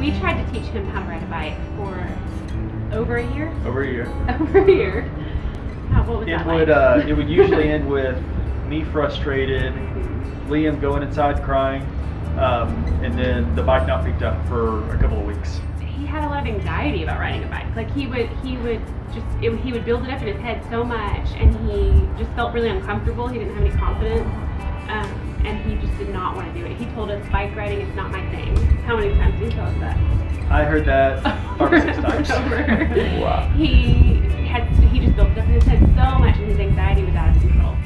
we tried to teach him how to ride a bike for over a year. Over a year. Over a year. What was that like? It would usually end with me frustrated, Liam going inside crying, and then the bike not picked up for a couple of weeks. He had a lot of anxiety about riding a bike. Like he would build it up in his head so much, and he just felt really uncomfortable. He didn't have any confidence, and he just did not want to do it. He told us, bike riding is not my thing. How many times did he tell us that? I heard that 5 or 6 times. Wow. He just built it up in his head so much, and his anxiety was out of control.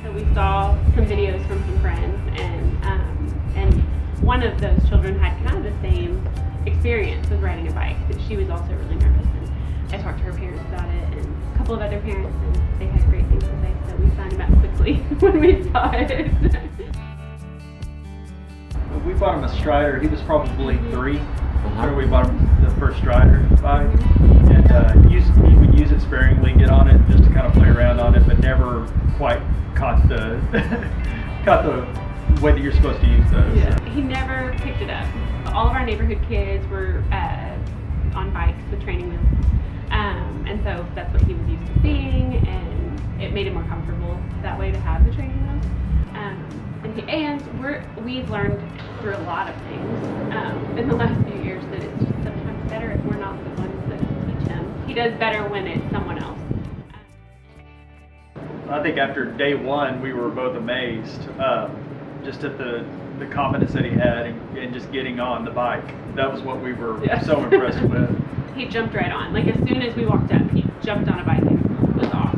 So we saw some videos from some friends, and one of those children had kind of the same experience with riding a bike, but she was also really nervous. And I talked to her parents about it, and a couple of other parents, and they had great things to say. So we signed him up quickly when we saw it. We bought him a Strider. He was probably 3 when we bought him the first Strider bike, and he would use it sparingly, get on it just to kind of play around on it, but never quite caught the way that you're supposed to use those. Yeah. He never picked it up. All of our neighborhood kids were on bikes with training wheels, and so that's what he was used to seeing, and it made him more comfortable that way to have the training wheels. We've learned through a lot of things in the last few years that it's just sometimes better if we're not the ones that teach him. He does better when it's someone else. I think after day 1, we were both amazed just at the confidence that he had and just getting on the bike. That was what we were so impressed with. He jumped right on. Like as soon as we walked up, he jumped on a bike and was off,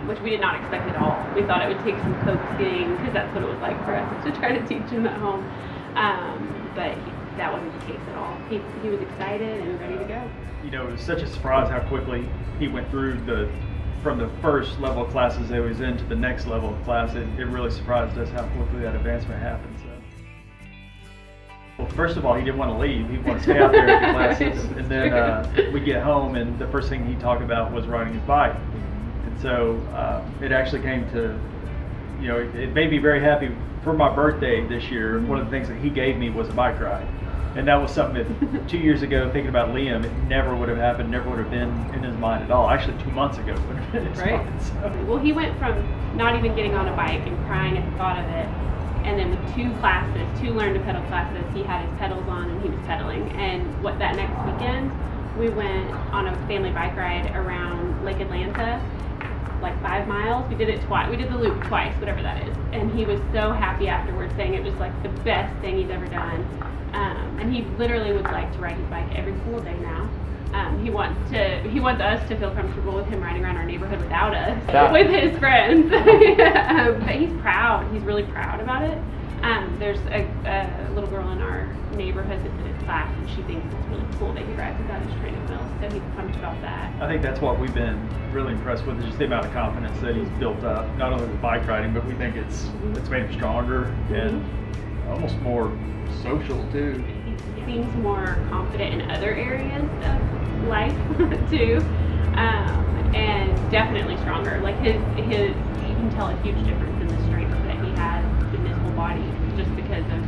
which we did not expect at all. We thought it would take some coaxing, because that's what it was like for us to try to teach him at home. But that wasn't the case at all. He was excited and ready to go. You know, it was such a surprise how quickly he went through from the first level of classes that he was in to the next level of class. It really surprised us how quickly that advancement happened. So. Well, first of all, he didn't want to leave. He wanted to stay out there at the classes. And then we get home, and the first thing he talked about was riding his bike. And so it actually came to, you know, it made me very happy. For my birthday this year, one of the things that he gave me was a bike ride. And that was something that 2 years ago, thinking about Liam, it never would have happened, never would have been in his mind at all. Actually, 2 months ago would have been in his mind. So. Well, he went from not even getting on a bike and crying at the thought of it, and then with 2 learn to pedal classes, he had his pedals on and he was pedaling. And that next weekend, we went on a family bike ride around Lake Atlanta, like 5 miles. We did it twice. We did the loop twice, whatever that is. And he was so happy afterwards, saying it was like the best thing he's ever done. And he literally would like to ride his bike every single day now. He wants us to feel comfortable with him riding around our neighborhood without us, with his friends. But he's proud. He's really proud about it. There's a little girl in our neighborhood that's in his class, and she thinks it's really cool that he rides without his training wheels. So he's pumped about that. I think that's what we've been really impressed with, is just the amount of confidence that he's built up, not only with bike riding, but we think it's made him stronger and almost more social too. He seems more confident in other areas of life too, and definitely stronger. Like you can tell a huge difference in the strength that he has in his whole body, just because of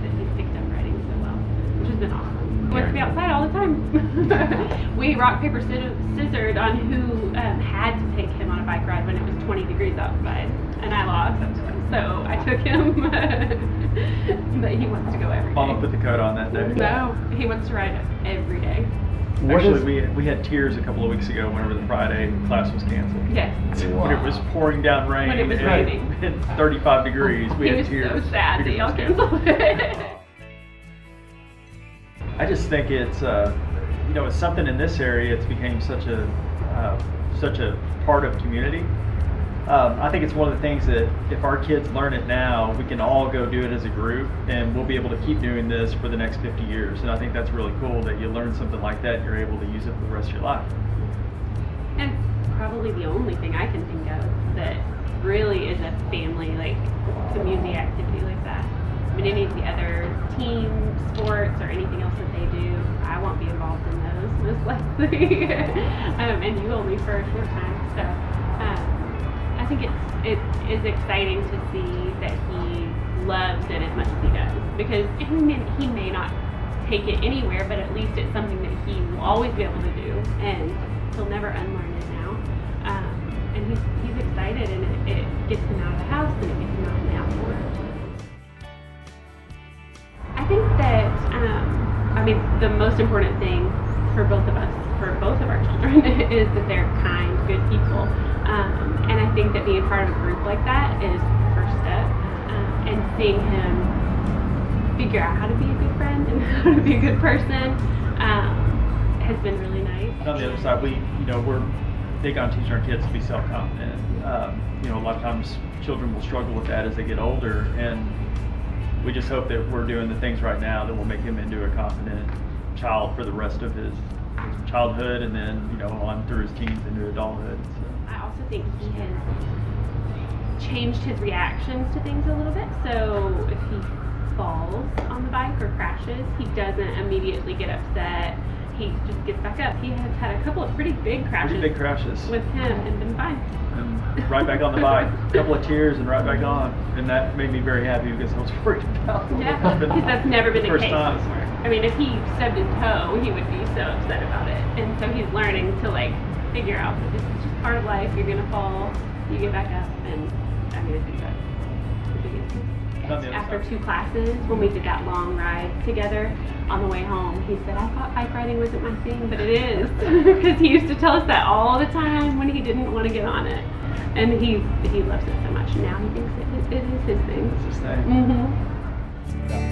that he's picked up riding so well, which has been awesome. He wants to be outside all the time. We rock, paper, scissored on who had to take him on a bike ride when it was 20 degrees outside, and I lost. So I took him, but he wants to go every day. Mama put the coat on that day. No, he wants to ride every day. Actually, we had tears a couple of weeks ago whenever the Friday class was canceled. Yes. When it was pouring down rain. When it was raining. And 35 degrees, we had tears. He was so sad that y'all canceled it. I just think it's, it's something in this area. It's became such a part of community. I think it's one of the things that if our kids learn it now, we can all go do it as a group, and we'll be able to keep doing this for the next 50 years. And I think that's really cool that you learn something like that and you're able to use it for the rest of your life. And probably the only thing I can think of that really is a family, like community activity like that. I mean, any of the other team sports or anything else that they do, I won't be involved in those, most likely. And you only for a short time. So I think it is exciting to see that he loves it as much as he does, because he may not take it anywhere, but at least it's something that he will always be able to do, and he'll never unlearn it now. And he's excited, and it gets him out of the house, and it gets him out in the outdoors. I think that the most important thing for both of us, for both of our children, is that they're kind, good people. And I think that being part of a group like that is the first step. And seeing him figure out how to be a good friend and how to be a good person has been really nice. On the other side, we're big on teaching our kids to be self-confident. A lot of times children will struggle with that as they get older, and we just hope that we're doing the things right now that will make him into a confident child for the rest of his childhood, and then on through his teens into adulthood. So. I also think he has changed his reactions to things a little bit. So if he falls on the bike or crashes, he doesn't immediately get upset. He just gets back up. He has had a couple of pretty big crashes with him and been fine. And right back on the bike. A couple of tears and right back on. And that made me very happy because I was worried about it. Yeah, because that's never been the case time. before. I mean, if he stubbed his toe, he would be so upset about it. And so he's learning to figure out that this is just part of life. You're gonna fall, you get back up, and I think that's the biggest thing. After 2 classes, when we did that long ride together on the way home, he said, "I thought bike riding wasn't my thing, but it is," because he used to tell us that all the time when he didn't want to get on it, and he loves it so much now. He thinks it is his thing. It's his thing. Mm-hmm.